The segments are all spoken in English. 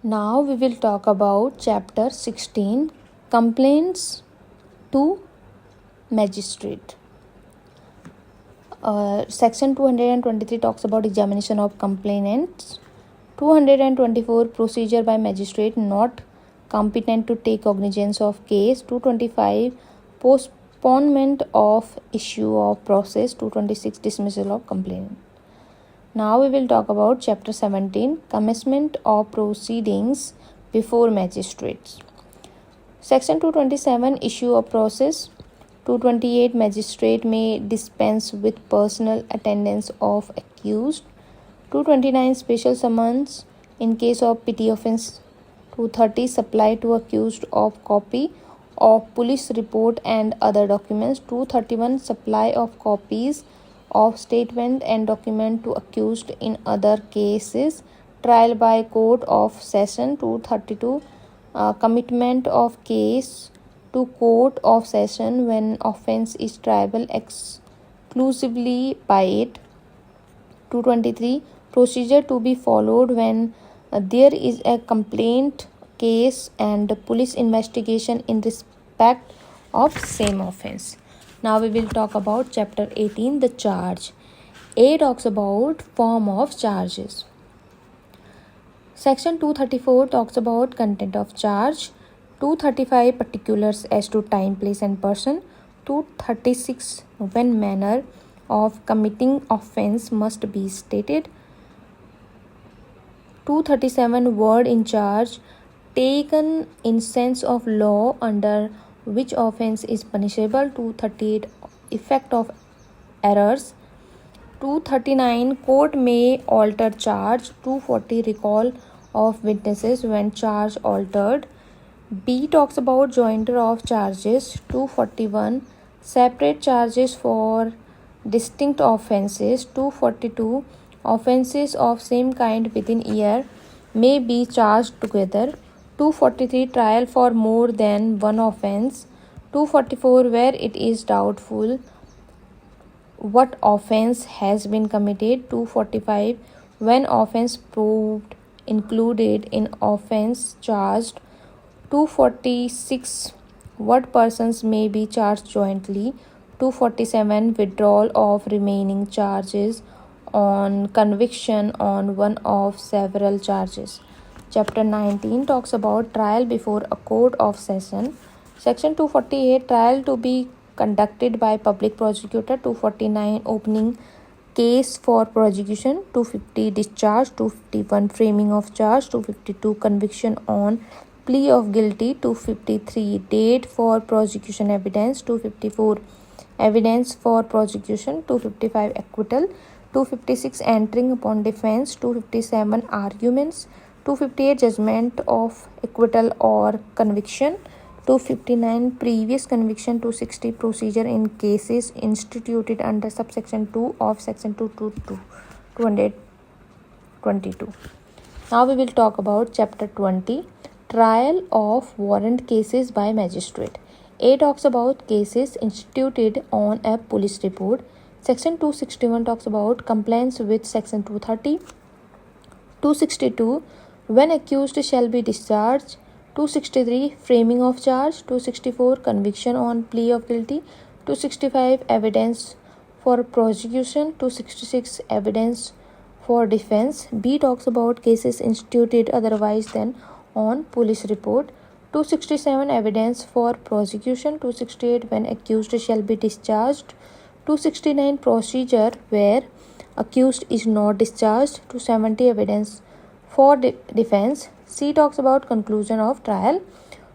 Now we will talk about chapter 16, complaints to magistrate. Section 223 talks about examination of complainants. 224 procedure by magistrate not competent to take cognizance of case. 225 postponement of issue of process. 226 dismissal of complainant. Now we will talk about chapter 17, commencement of proceedings before magistrates. Section 227, issue of process. 228, magistrate may dispense with personal attendance of accused. 229, special summons in case of petty offence. 230, supply to accused of copy of police report and other documents. 231, supply of copies of statement and document to accused in other cases. Trial by court of session. 232, commitment of case to court of session when offence is triable exclusively by it. 223, procedure to be followed when there is a complaint case and police investigation in respect of same offence. Now we will talk about chapter 18, the charge. A talks about form of charges. Section 234 talks about content of charge. 235, particulars as to time, place and person. 236, when manner of committing offence must be stated. 237, word in charge taken in sense of law under which offence is punishable. 238, effect of errors. 239, court may alter charge. 240, recall of witnesses when charge altered. B talks about jointer of charges. 241, separate charges for distinct offences. 242, offences of same kind within year may be charged together. 243, trial for more than one offence. 244, where it is doubtful what offence has been committed. 245, when offence proved included in offence charged. 246, what persons may be charged jointly. 247, withdrawal of remaining charges on conviction on one of several charges. Chapter 19 talks about trial before a court of session. Section 248, trial to be conducted by public prosecutor. 249, opening case for prosecution. 250, discharge. 251, framing of charge. 252, conviction on plea of guilty. 253, date for prosecution evidence. 254, evidence for prosecution. 255, acquittal. 256, entering upon defense. 257, arguments. 258, judgment of acquittal or conviction. 259, previous conviction. 260, procedure in cases instituted under subsection 2 of section 222. Now we will talk about chapter 20, trial of warrant cases by magistrate. A talks about cases instituted on a police report. Section 261 talks about compliance with section 230. 262, when accused shall be discharged. 263, framing of charge. 264, conviction on plea of guilty. 265, evidence for prosecution. 266, evidence for defense. B talks about cases instituted otherwise than on police report. 267, evidence for prosecution. 268, when accused shall be discharged. 269, procedure where accused is not discharged. 270, evidence for defense. C talks about conclusion of trial.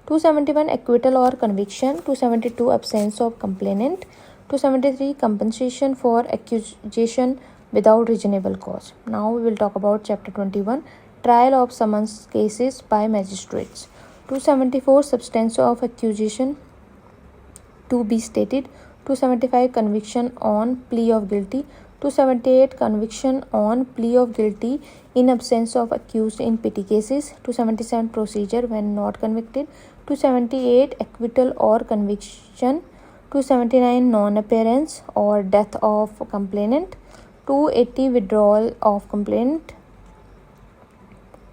271, acquittal or conviction. 272, absence of complainant. 273, compensation for accusation without reasonable cause. Now we will talk about chapter 21, trial of summons cases by magistrates. 274, substance of accusation to be stated. 275, conviction on plea of guilty. 278, conviction on plea of guilty in absence of accused in petty cases. 277, procedure when not convicted. 278, acquittal or conviction. 279, non-appearance or death of complainant. 280, withdrawal of complaint.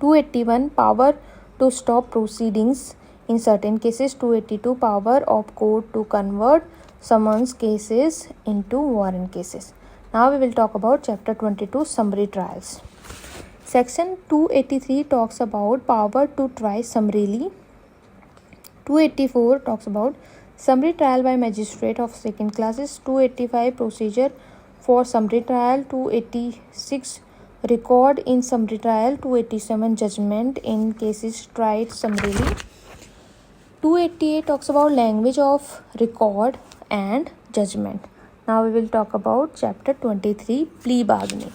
281 power to stop proceedings in certain cases. 282 power of court to convert summons cases into warrant cases. Now we will talk about chapter 22, summary trials. Section 283 talks about power to try summarily. 284 talks about summary trial by magistrate of second classes. 285 procedure for summary trial. 286 record in summary trial. 287 judgment in cases tried summarily. 288 talks about language of record and judgment. Now we will talk about chapter 23, plea bargaining.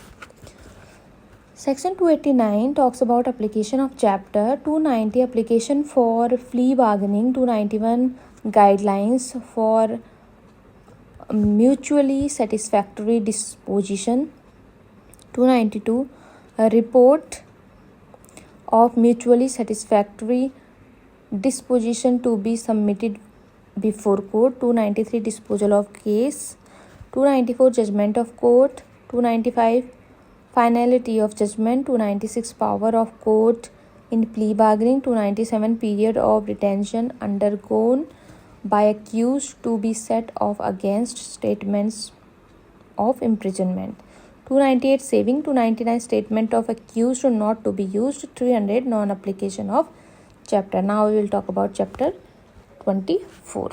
Section 289 talks about application of chapter. 290 application for plea bargaining. 291 guidelines for mutually satisfactory disposition. 292 a report of mutually satisfactory disposition to be submitted before court. 293 disposal of case. 294 judgment of court. 295 finality of judgment. 296 power of court in plea bargaining. 297 period of detention undergone by accused to be set off against statements of imprisonment. 298 saving. 299 statement of accused not to be used. 300 non-application of chapter. Now we will talk about chapter 24.